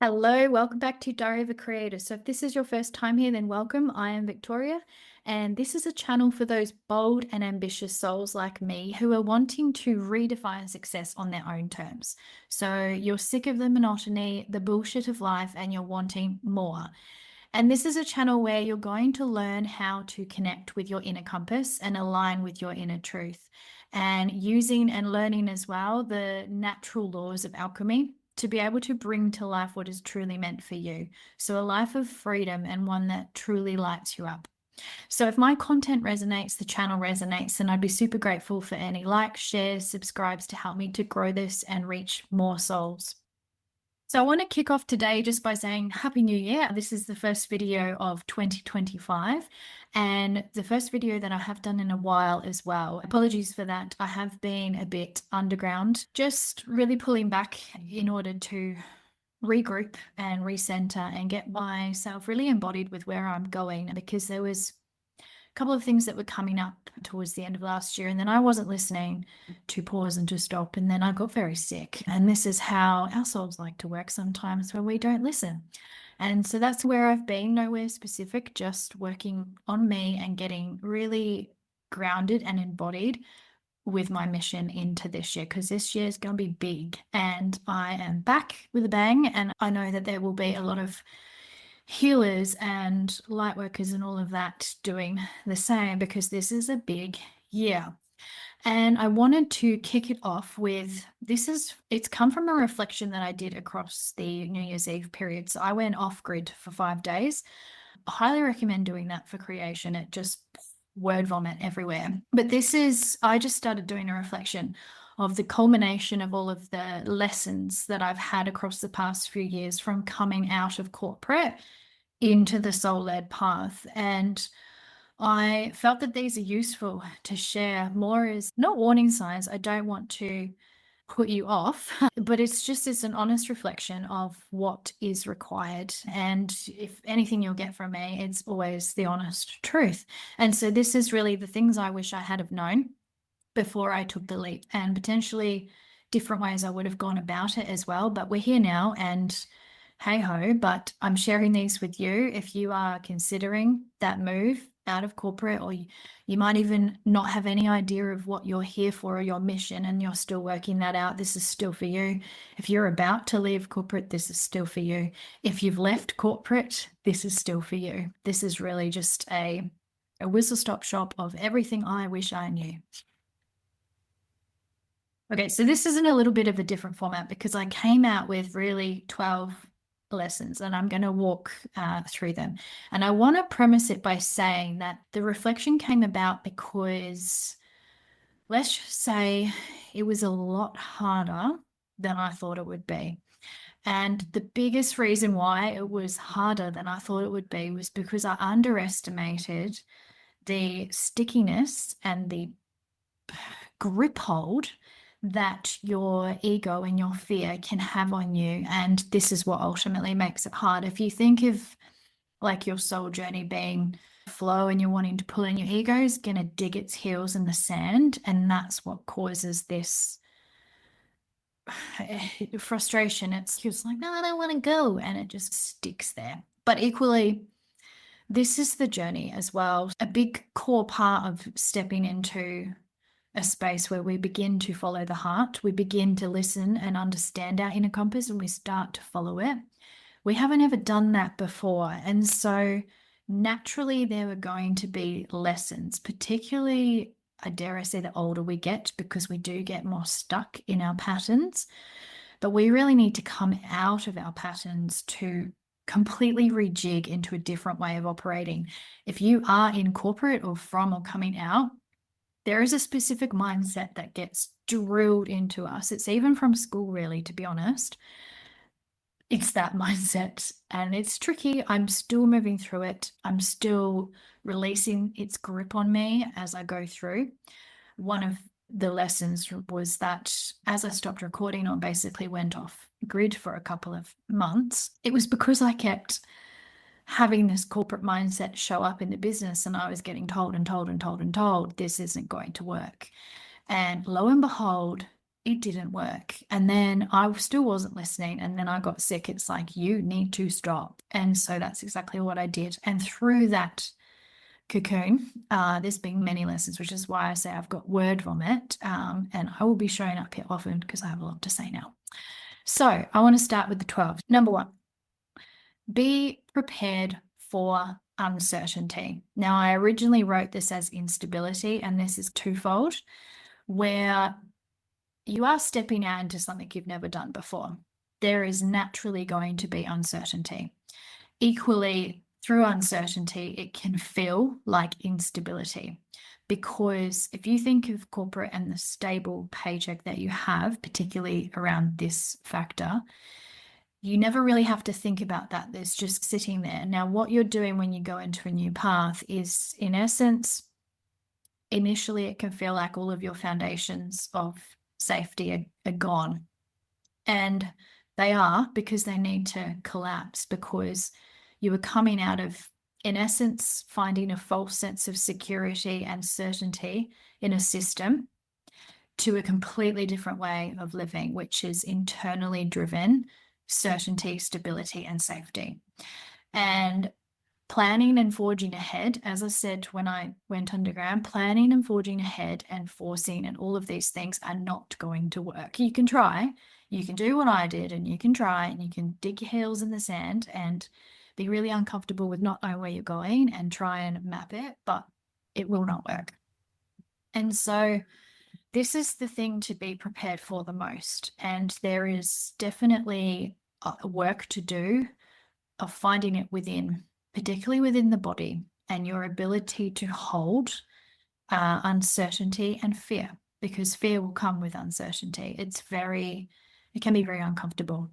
Hello, welcome back to Diary of a Creator. So, if this is your first time here, then welcome. I am Victoria, and this is a channel for those bold and ambitious souls like me who are wanting to redefine success on their own terms. So, you're sick of the monotony, the bullshit of life, and you're wanting more. And this is a channel where you're going to learn how to connect with your inner compass and align with your inner truth, and using and learning as well the natural laws of alchemy to be able to bring to life what is truly meant for you. So, a life of freedom and one that truly lights you up. So, if my content resonates, the channel resonates, then I'd be super grateful for any likes, shares, subscribes to help me to grow this and reach more souls. So, I want to kick off today just by saying Happy New Year. This is the first video of 2025 and the first video that I have done in a while as well. Apologies for that. I have been a bit underground, just really pulling back in order to regroup and recenter and get myself really embodied with where I'm going, because there was couple of things that were coming up towards the end of last year, and then I wasn't listening to pause and to stop, and then I got very sick. And this is how our souls like to work sometimes, when we don't listen. And so that's where I've been, nowhere specific, just working on me and getting really grounded and embodied with my mission into this year, because this year is going to be big and I am back with a bang. And I know that there will be a lot of healers and light workers and all of that doing the same, because this is a big year. And I wanted to kick it off with it's come from a reflection that I did across the New Year's Eve period. So I went off grid for 5 days. I highly recommend doing that for creation. It just word vomit everywhere. But I just started doing a reflection of the culmination of all of the lessons that I've had across the past few years from coming out of corporate into the soul-led path. And I felt that these are useful to share more as not warning signs. I don't want to put you off, but it's an honest reflection of what is required. And if anything you'll get from me, it's always the honest truth. And so this is really the things I wish I had have known before I took the leap, and potentially different ways I would have gone about it as well. But we're here now, and hey ho, but I'm sharing these with you if you are considering that move out of corporate, or you might even not have any idea of what you're here for or your mission, and you're still working that out. This is still for you. If you're about to leave corporate, this is still for you. If you've left corporate, this is still for you. This is really just a whistle-stop shop of everything I wish I knew. Okay, so this is in a little bit of a different format, because I came out with really 12 lessons, and I'm going to walk through them. And I want to premise it by saying that the reflection came about because, let's just say, it was a lot harder than I thought it would be. And the biggest reason why it was harder than I thought it would be was because I underestimated the stickiness and the grip hold that your ego and your fear can have on you. And this is what ultimately makes it hard. If you think of like your soul journey being flow, and you're wanting to pull in, your ego is going to dig its heels in the sand. And that's what causes this frustration. It's like, no, I don't want to go. And it just sticks there. But equally, this is the journey as well. A big core part of stepping into a space where we begin to follow the heart, we begin to listen and understand our inner compass, and we start to follow it. We haven't ever done that before. And so naturally there are going to be lessons, particularly, I dare I say, the older we get, because we do get more stuck in our patterns. But we really need to come out of our patterns to completely rejig into a different way of operating. If you are in corporate or from or coming out, there is a specific mindset that gets drilled into us. It's even from school, really, to be honest. It's that mindset, and it's tricky. I'm still moving through it. I'm still releasing its grip on me as I go through. One of the lessons was that as I stopped recording, or basically went off grid for a couple of months, it was because I kept having this corporate mindset show up in the business, and I was getting told and told and told and told, this isn't going to work. And lo and behold, it didn't work. And then I still wasn't listening. And then I got sick. It's like, you need to stop. And so that's exactly what I did. And through that cocoon, there's been many lessons, which is why I say I've got word vomit. And I will be showing up here often because I have a lot to say now. So I want to start with the 12. Number 1, be prepared for uncertainty. Now, I originally wrote this as instability, and this is twofold, where you are stepping out into something you've never done before. There is naturally going to be uncertainty. Equally, through uncertainty, it can feel like instability, because if you think of corporate and the stable paycheck that you have, particularly around this factor, you never really have to think about that. There's just sitting there. Now, what you're doing when you go into a new path is, in essence, initially it can feel like all of your foundations of safety are gone. And they are, because they need to collapse, because you were coming out of, in essence, finding a false sense of security and certainty in a system to a completely different way of living, which is internally driven certainty, stability, and safety. And planning and forging ahead, as I said when I went underground, planning and forging ahead and forcing and all of these things are not going to work. You can try, you can do what I did, and you can try, and you can dig your heels in the sand and be really uncomfortable with not knowing where you're going and try and map it, but it will not work. And so this is the thing to be prepared for the most. And there is definitely work to do of finding it within, particularly within the body, and your ability to hold uncertainty and fear, because fear will come with uncertainty. It can be very uncomfortable.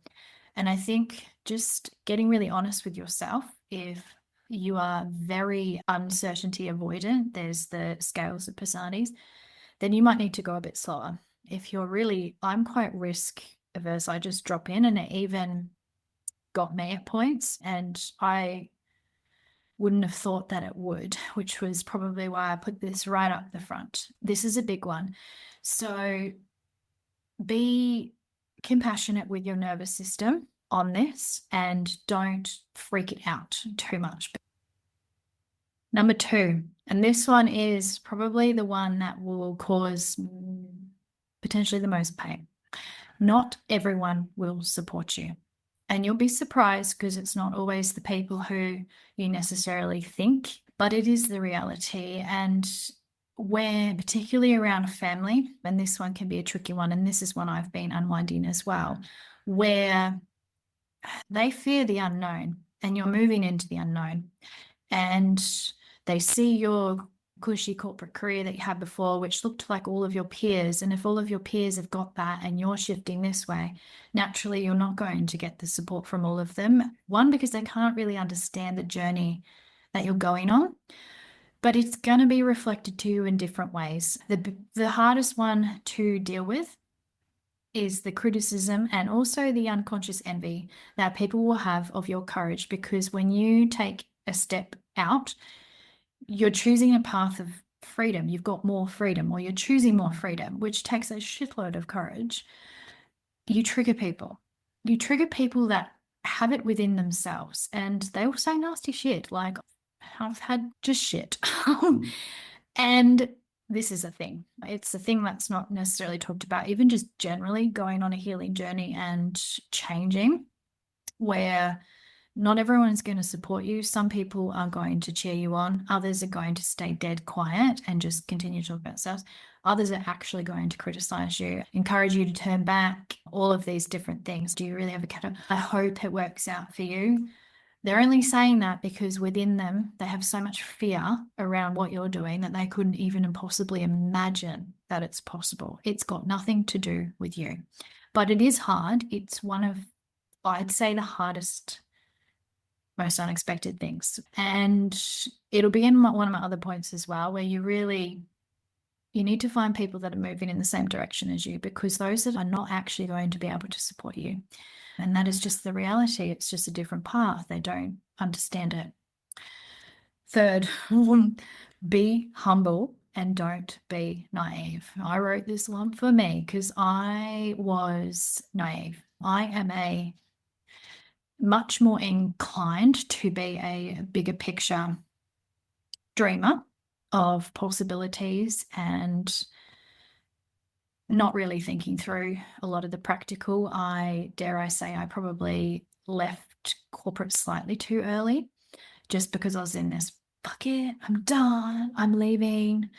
And I think just getting really honest with yourself, if you are very uncertainty avoidant, there's the scales of personalities, then you might need to go a bit slower. If you're really, I'm quite risk averse. I just drop in, and it even got me at points, and I wouldn't have thought that it would, which was probably why I put this right up the front. This is a big one. So be compassionate with your nervous system on this and don't freak it out too much. Number 2, and this one is probably the one that will cause potentially the most pain. Not everyone will support you. And you'll be surprised, because it's not always the people who you necessarily think, but it is the reality. And where, particularly around family, and this one can be a tricky one, and this is one I've been unwinding as well, where they fear the unknown and you're moving into the unknown, and they see your cushy corporate career that you had before, which looked like all of your peers. And if all of your peers have got that and you're shifting this way, naturally you're not going to get the support from all of them. One, because they can't really understand the journey that you're going on, but it's going to be reflected to you in different ways. The hardest one to deal with is the criticism and also the unconscious envy that people will have of your courage, because when you take a step out, you're choosing a path of freedom. You've got more freedom, or you're choosing more freedom, which takes a shitload of courage. You trigger people. You trigger people that have it within themselves, and they will say nasty shit, like, I've had just shit. And this is a thing. It's a thing that's not necessarily talked about, even just generally going on a healing journey and changing, where not everyone is going to support you. Some people are going to cheer you on. Others are going to stay dead quiet and just continue to talk about themselves. Others are actually going to criticize you, encourage you to turn back, all of these different things. Do you really have a cat? I hope it works out for you. They're only saying that because within them, they have so much fear around what you're doing that they couldn't even possibly imagine that it's possible. It's got nothing to do with you. But it is hard. It's one of, I'd say, the hardest, most unexpected things. And it'll be in one of my other points as well, where you need to find people that are moving in the same direction as you, because those that are not actually going to be able to support you. And that is just the reality. It's just a different path. They don't understand it. Third, be humble and don't be naive. I wrote this one for me because I was naive. I am a much more inclined to be a bigger picture dreamer of possibilities and not really thinking through a lot of the practical. Dare I say, I probably left corporate slightly too early just because I was in this, fuck it, I'm done, I'm leaving,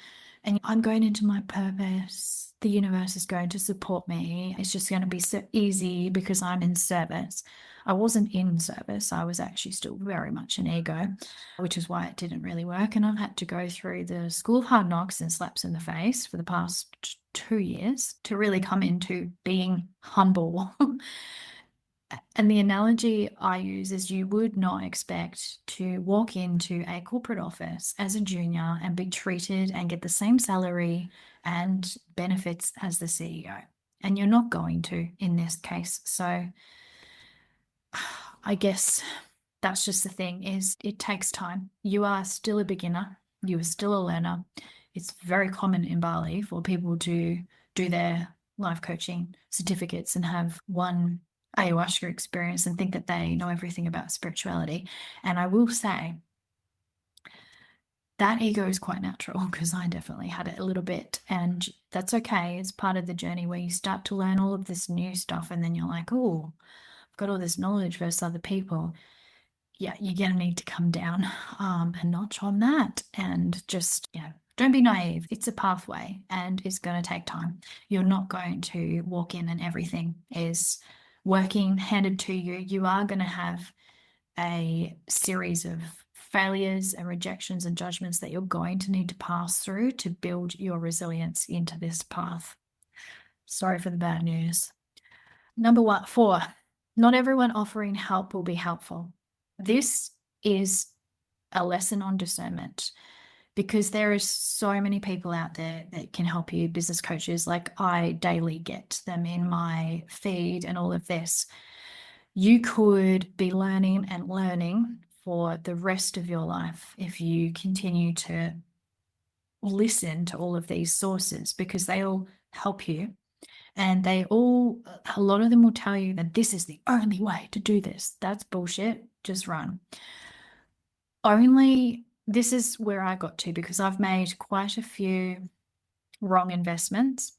and I'm going into my purpose. The universe is going to support me. It's just going to be so easy because I'm in service. I wasn't in service. I was actually still very much an ego, which is why it didn't really work. And I've had to go through the school of hard knocks and slaps in the face for the past 2 years to really come into being humble. And the analogy I use is you would not expect to walk into a corporate office as a junior and be treated and get the same salary and benefits as the CEO. And you're not going to in this case. So I guess that's just the thing, is it takes time. You are still a beginner. You are still a learner. It's very common in Bali for people to do their life coaching certificates and have one ayahuasca experience and think that they know everything about spirituality. And I will say that ego is quite natural because I definitely had it a little bit, and that's okay. It's part of the journey where you start to learn all of this new stuff and then you're like, oh, I've got all this knowledge versus other people. Yeah, you're going to need to come down a notch on that and just, don't be naive. It's a pathway and it's going to take time. You're not going to walk in and everything is working handed to you. You are going to have a series of failures and rejections and judgments that you're going to need to pass through to build your resilience into this path. Sorry for the bad news. Number 4, not everyone offering help will be helpful. This is a lesson on discernment because there are so many people out there that can help you, business coaches. Like, I daily get them in my feed and all of this. You could be learning and learning for the rest of your life if you continue to listen to all of these sources, because they all help you. And a lot of them will tell you that this is the only way to do this. That's bullshit. Just run. This is where I got to because I've made quite a few wrong investments.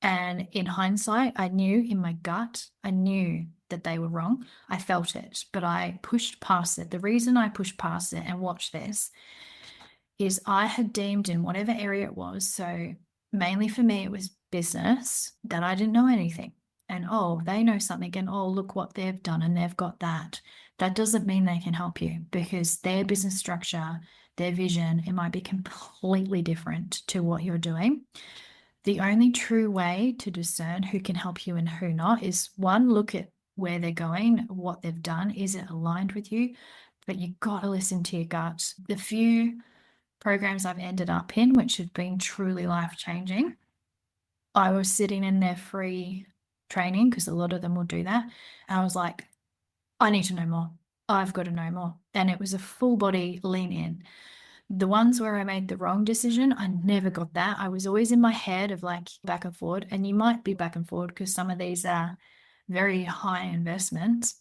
And in hindsight, I knew in my gut, I knew that they were wrong. I felt it, but I pushed past it. The reason I pushed past it, and watch this, is I had deemed in whatever area it was, so mainly for me, it was business, that I didn't know anything. And, oh, they know something, and, oh, look what they've done and they've got that. That doesn't mean they can help you because their business structure, their vision, it might be completely different to what you're doing. The only true way to discern who can help you and who not is, one, look at where they're going, what they've done. Is it aligned with you? But you got to listen to your gut. The few programs I've ended up in, which have been truly life-changing, I was sitting in their free training, because a lot of them will do that, and I was like, I need to know more. I've got to know more. And it was a full body lean in. The ones where I made the wrong decision, I never got that. I was always in my head of like back and forward, and you might be back and forward because some of these are very high investments.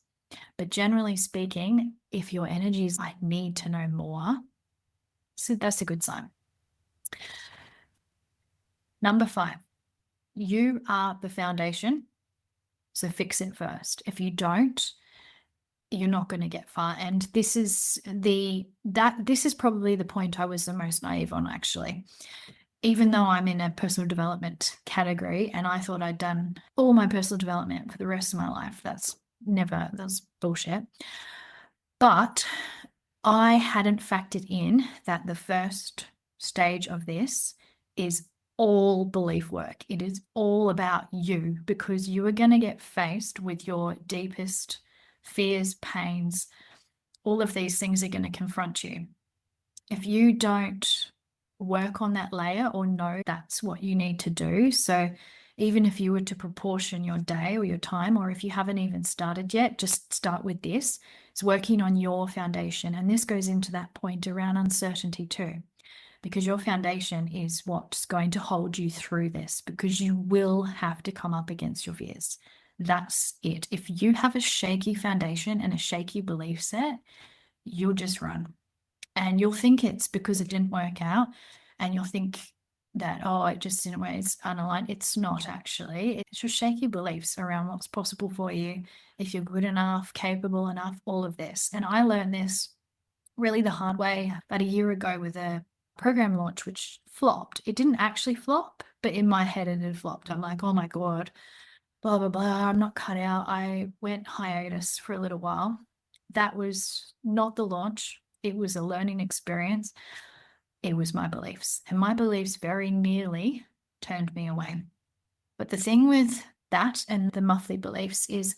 But generally speaking, if your energy is, I need to know more, so that's a good sign. Number 5, you are the foundation. So fix it first. If you don't, you're not going to get far. And this is probably the point I was the most naive on, actually. Even though I'm in a personal development category and I thought I'd done all my personal development for the rest of my life, that's bullshit. But I hadn't factored in that the first stage of this is all belief work. It is all about you, because you are going to get faced with your deepest fears, pains. All of these things are going to confront you. If you don't work on that layer or know that's what you need to do, so even if you were to proportion your day or your time, or if you haven't even started yet, just start with this. It's working on your foundation. And this goes into that point around uncertainty too, because your foundation is what's going to hold you through this, because you will have to come up against your fears. That's it. If you have a shaky foundation and a shaky belief set, you'll just run. And you'll think it's because it didn't work out. And you'll think that, oh, it just didn't work, it's unaligned. It's not actually. It's your shaky beliefs around what's possible for you, if you're good enough, capable enough, all of this. And I learned this really the hard way about a year ago with a program launch, which flopped. It didn't actually flop, but in my head it had flopped. I'm like, oh my God, blah, blah, blah, I'm not cut out. I went hiatus for a little while. That was not the launch. It was a learning experience. It was my beliefs, and my beliefs very nearly turned me away. But the thing with that and the monthly beliefs is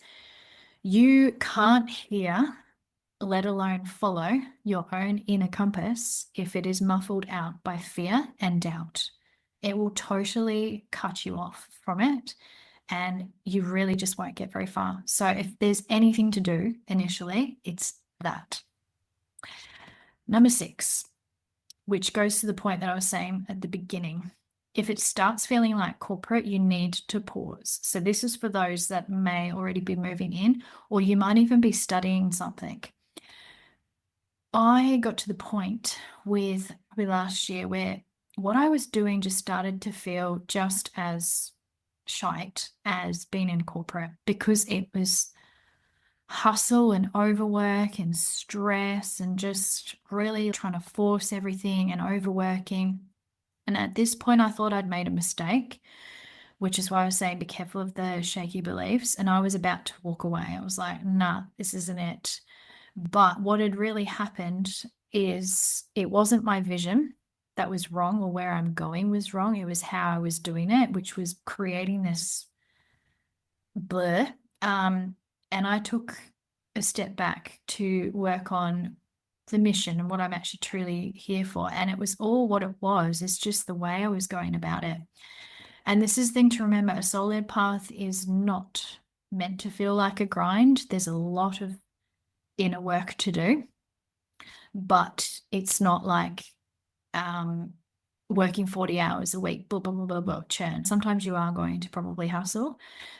you can't hear, let alone follow, your own inner compass if it is muffled out by fear and doubt. It will totally cut you off from it, and you really just won't get very far. So if there's anything to do initially, it's that. Number 6, which goes to the point that I was saying at the beginning. If it starts feeling like corporate, you need to pause. So this is for those that may already be moving in, or you might even be studying something. I got to the point with last year where what I was doing just started to feel just as shite as being in corporate, because it was hustle and overwork and stress and just really trying to force everything and overworking. And at this point, I thought I'd made a mistake, which is why I was saying be careful of the shaky beliefs. And I was about to walk away. I was like, nah, this isn't it. But what had really happened is it wasn't my vision that was wrong, or where I'm going was wrong. It was how I was doing it, which was creating this blur. And I took a step back to work on the mission and what I'm actually truly here for. And it was all what it was. It's just the way I was going about it. And this is the thing to remember. A soul-led path is not meant to feel like a grind. There's a lot of inner work to do, but it's not like working 40 hours a week, blah, blah, blah, blah, blah, churn. Sometimes you are going to probably hustle,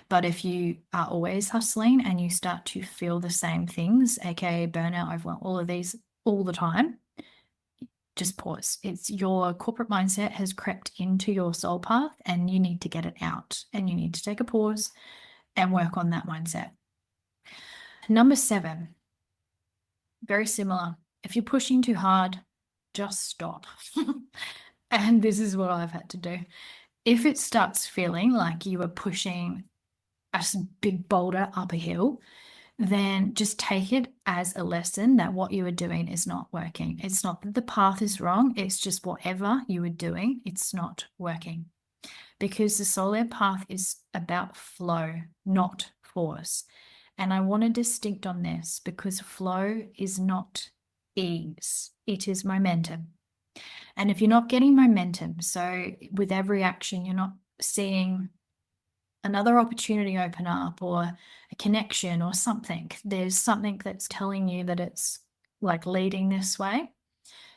but if you are always hustling and you start to feel the same things, aka burnout, overwhelm, all of these all the time, just pause. It's your corporate mindset has crept into your soul path, and you need to get it out, and you need to take a pause and work on that mindset. Number 7, very similar. If you're pushing too hard, just stop. And this is what I've had to do. If it starts feeling like you are pushing a big boulder up a hill, then just take it as a lesson that what you are doing is not working. It's not that the path is wrong. It's just whatever you are doing, it's not working. Because the soul-led path is about flow, not force. And I want to distinct on this, because flow is not ease. It is momentum. And if you're not getting momentum, so with every action, you're not seeing another opportunity open up, or a connection or something, there's something that's telling you that it's like leading this way,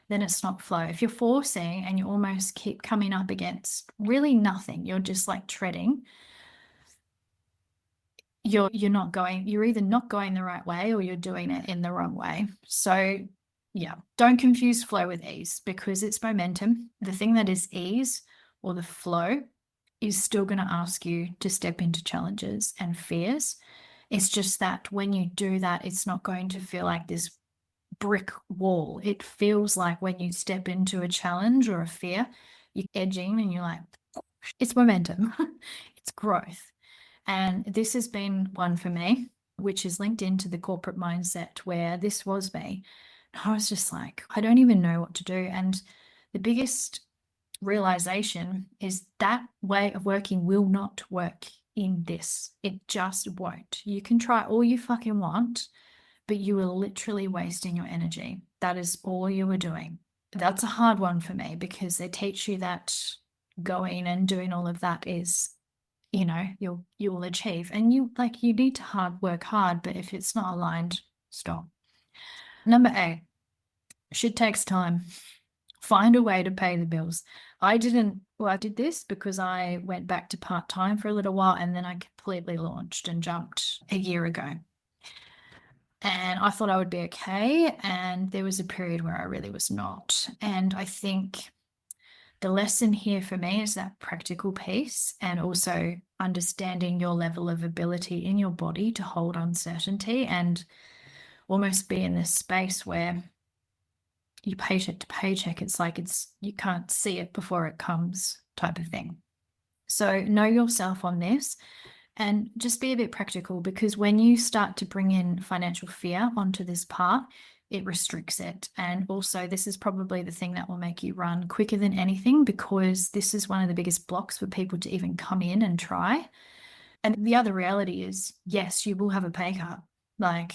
then it's not flow. If you're forcing and you almost keep coming up against really nothing, you're just like treading, you're either not going the right way, or you're doing it in the wrong way. So yeah, don't confuse flow with ease, because it's momentum. The thing that is ease, or the flow, is still going to ask you to step into challenges and fears. It's just that when you do that, it's not going to feel like this brick wall. It feels like when you step into a challenge or a fear, you're edging and you're like, it's momentum, it's growth. And this has been one for me, which is linked into the corporate mindset, where this was me. I was just like, I don't even know what to do. And the biggest realization is that way of working will not work in this. It just won't. You can try all you fucking want, but you are literally wasting your energy. That is all you were doing. That's a hard one for me, because they teach you that going and doing all of that is, you know, you will achieve. And you need to work hard, but if it's not aligned, stop. Number 8, shit takes time. Find a way to pay the bills. I did this because I went back to part-time for a little while, and then I completely launched and jumped a year ago. And I thought I would be okay. And there was a period where I really was not. And I think the lesson here for me is that practical piece, and also understanding your level of ability in your body to hold uncertainty and almost be in this space where you paycheck to paycheck. It's like you can't see it before it comes type of thing. So know yourself on this and just be a bit practical, because when you start to bring in financial fear onto this part, it restricts it. And also, this is probably the thing that will make you run quicker than anything, because this is one of the biggest blocks for people to even come in and try. And the other reality is, yes, you will have a pay cut. Like,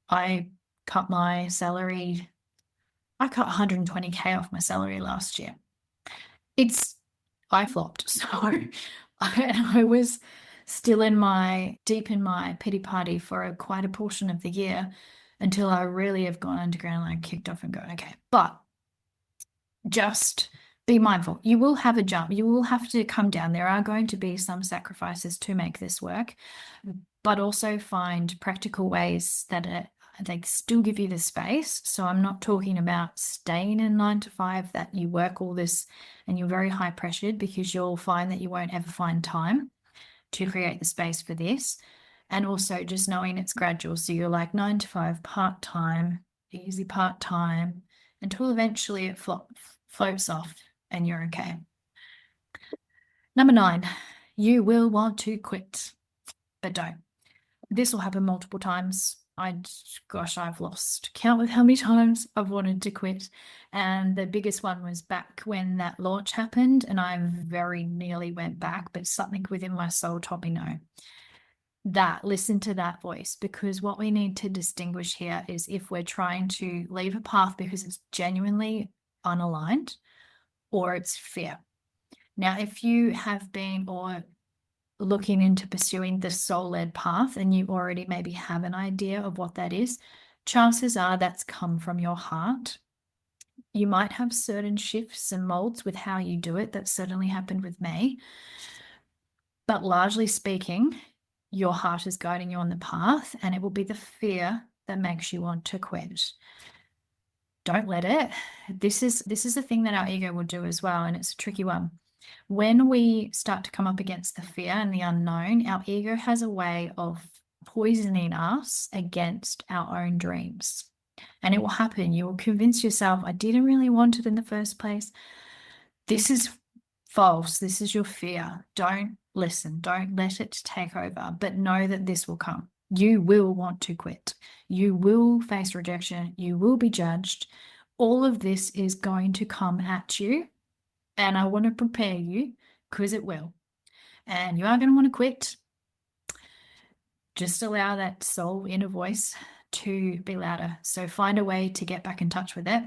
I cut my salary, I cut 120K off my salary last year. I flopped. So I was still deep in my pity party for quite a portion of the year, until I really have gone underground and kicked off and go, okay. But just be mindful. You will have a jump. You will have to come down. There are going to be some sacrifices to make this work, but also find practical ways that they still give you the space. So I'm not talking about staying in 9 to 5, that you work all this and you're very high pressured, because you'll find that you won't ever find time to create the space for this. And also just knowing it's gradual. So you're like 9 to 5 part-time, easy part-time, until eventually it floats off and you're okay. Number 9, you will want to quit, but don't. This will happen multiple times. I've lost count with how many times I've wanted to quit. And the biggest one was back when that launch happened, and I very nearly went back, but something within my soul told me no. Listen to that voice, because what we need to distinguish here is if we're trying to leave a path because it's genuinely unaligned, or it's fear. Now, if you have been or looking into pursuing the soul-led path, and you already maybe have an idea of what that is, chances are that's come from your heart. You might have certain shifts and molds with how you do it. That certainly happened with me. But largely speaking, your heart is guiding you on the path, and it will be the fear that makes you want to quit. Don't let it. This is a thing that our ego will do as well, and it's a tricky one. When we start to come up against the fear and the unknown, our ego has a way of poisoning us against our own dreams. And it will happen. You will convince yourself, I didn't really want it in the first place. This is false. This is your fear. Don't listen. Don't let it take over. But know that this will come. You will want to quit. You will face rejection. You will be judged. All of this is going to come at you. And I want to prepare you, because it will. And you are going to want to quit. Just allow that soul inner voice to be louder. So find a way to get back in touch with it.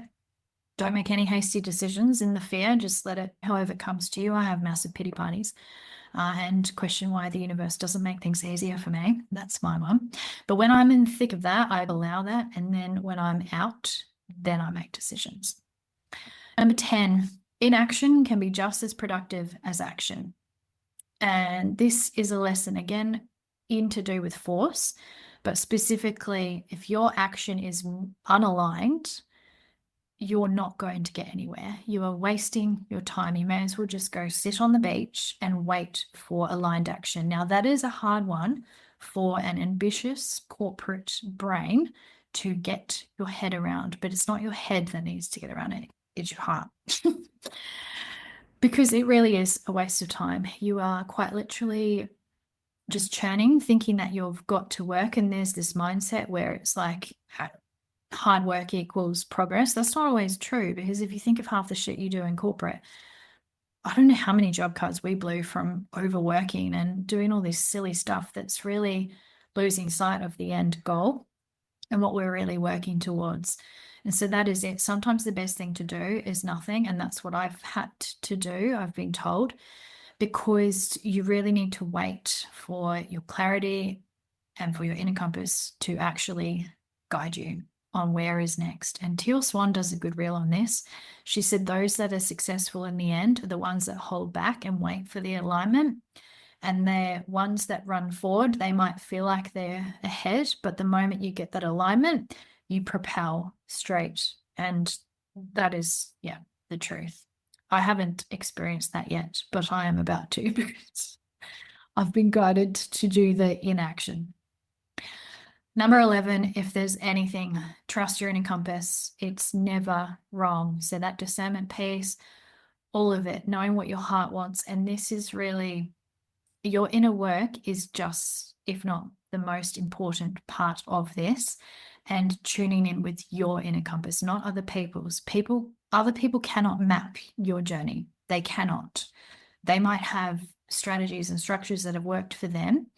Don't make any hasty decisions in the fear. Just let it, however it comes to you. I have massive pity parties and question why the universe doesn't make things easier for me. That's my one. But when I'm in the thick of that, I allow that. And then when I'm out, then I make decisions. Number 10, inaction can be just as productive as action. And this is a lesson, again, to do with force, but specifically if your action is unaligned, you're not going to get anywhere. You are wasting your time. You may as well just go sit on the beach and wait for aligned action. Now, that is a hard one for an ambitious corporate brain to get your head around, but it's not your head that needs to get around it. It's your heart. Because it really is a waste of time. You are quite literally just churning, thinking that you've got to work, and there's this mindset where it's like hard work equals progress. That's not always true, because if you think of half the shit you do in corporate, I don't know how many job cuts we blew from overworking and doing all this silly stuff that's really losing sight of the end goal and what we're really working towards. And so that is it. Sometimes the best thing to do is nothing. And that's what I've had to do, I've been told, because you really need to wait for your clarity and for your inner compass to actually guide you on where is next. And Teal Swan does a good reel on this. She said those that are successful in the end are the ones that hold back and wait for the alignment. And they're ones that run forward. They might feel like they're ahead, but the moment you get that alignment, you propel straight. And that is, yeah, the truth. I haven't experienced that yet, but I am about to because I've been guided to do the inaction. Number 11, if there's anything, trust your inner compass. It's never wrong. So that discernment piece, all of it, knowing what your heart wants. And this is really, your inner work is just, if not the most important part of this, and tuning in with your inner compass, not other people's. Other people cannot map your journey. They cannot. They might have strategies and structures that have worked for them.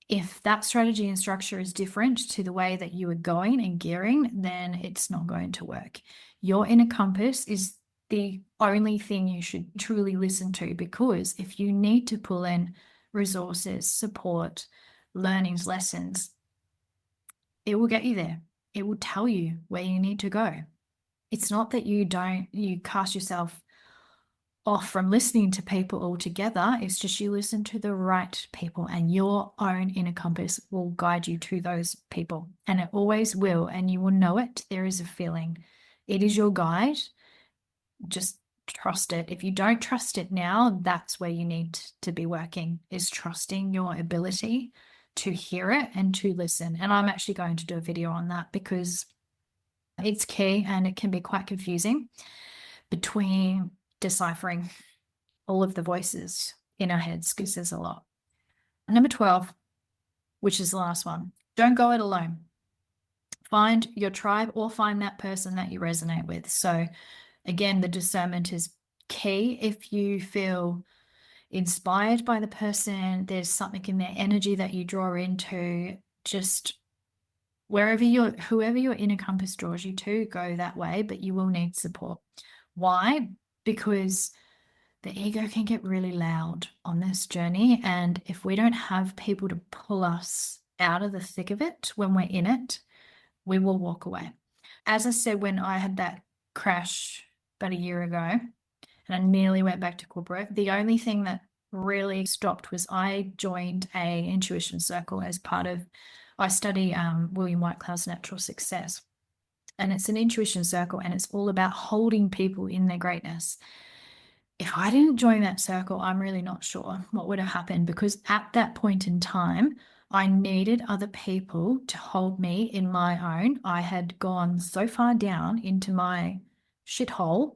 If that strategy and structure is different to the way that you are going and gearing, then it's not going to work. Your inner compass is the only thing you should truly listen to, because if you need to pull in resources, support, learnings, lessons, it will get you there. It will tell you where you need to go. It's not that you cast yourself off from listening to people altogether. It's just you listen to the right people, and your own inner compass will guide you to those people, and it always will, and you will know it. There is a feeling. It is your guide. Just trust it. If you don't trust it now, that's where you need to be working, is trusting your ability to hear it and to listen. And I'm actually going to do a video on that because it's key, and it can be quite confusing between deciphering all of the voices in our heads, because there's a lot. Number 12, which is the last one, don't go it alone. Find your tribe, or find that person that you resonate with. So again, the discernment is key. If you feel inspired by the person, there's something in their energy that you draw into, just whoever your inner compass draws you to, go that way, but you will need support. Why? Because the ego can get really loud on this journey. And if we don't have people to pull us out of the thick of it when we're in it, we will walk away. As I said, when I had that crash about a year ago and I nearly went back to corporate, the only thing that really stopped was I joined a intuition circle as part of, I study William Whitecloud's Natural Success. And it's an intuition circle, and it's all about holding people in their greatness. If I didn't join that circle, I'm really not sure what would have happened, because at that point in time, I needed other people to hold me in my own. I had gone so far down into my shithole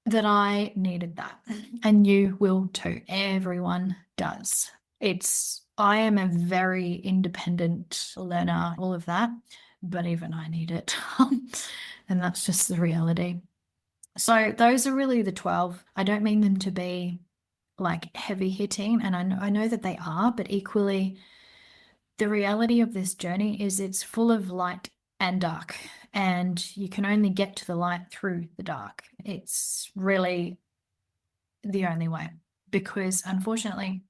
that I needed that. And you will too. Everyone does. I am a very independent learner, all of that, but even I need it. And that's just the reality. So those are really the 12. I don't mean them to be like heavy hitting, and I know that they are, but equally the reality of this journey is it's full of light and dark, and you can only get to the light through the dark. It's really the only way, because unfortunately,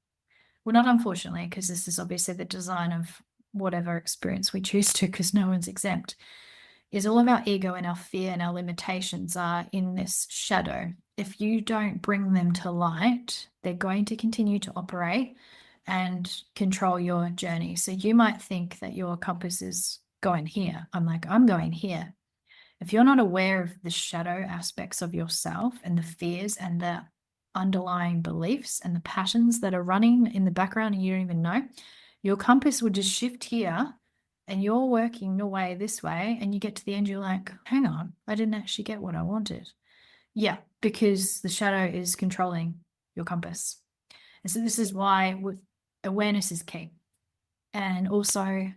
well, not unfortunately, because this is obviously the design of whatever experience we choose to, because no one's exempt, is all of our ego and our fear and our limitations are in this shadow. If you don't bring them to light, they're going to continue to operate and control your journey. So you might think that your compass is going here. I'm like, I'm going here. If you're not aware of the shadow aspects of yourself and the fears and the underlying beliefs and the patterns that are running in the background and you don't even know, your compass will just shift here, and you're working your way this way, and you get to the end, you're like, hang on, I didn't actually get what I wanted. Yeah, because the shadow is controlling your compass. And so this is why awareness is key. And also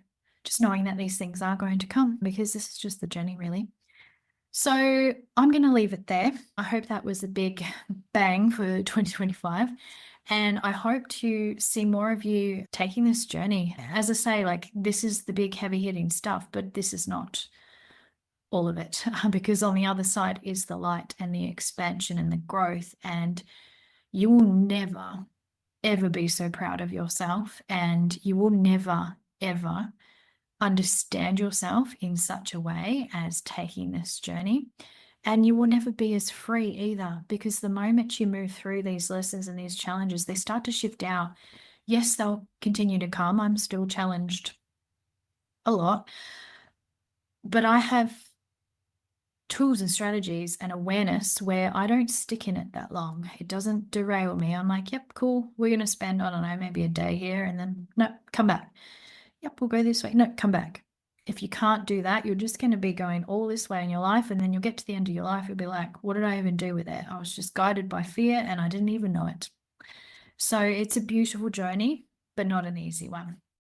just knowing that these things are going to come, because this is just the journey, really. So I'm going to leave it there. I hope that was a big bang for 2025. And I hope to see more of you taking this journey. As I say, like, this is the big heavy hitting stuff, but this is not all of it, because on the other side is the light and the expansion and the growth. And you will never, ever be so proud of yourself. And you will never, ever understand yourself in such a way as taking this journey. And you will never be as free either, because the moment you move through these lessons and these challenges, they start to shift out. Yes, they'll continue to come. I'm still challenged a lot, but I have tools and strategies and awareness where I don't stick in it that long. It doesn't derail me. I'm like, yep, cool. We're going to spend, I don't know, maybe a day here, and then no, come back. Yep, we'll go this way. No, come back. If you can't do that, you're just going to be going all this way in your life. And then you'll get to the end of your life. You'll be like, what did I even do with it? I was just guided by fear and I didn't even know it. So it's a beautiful journey, but not an easy one.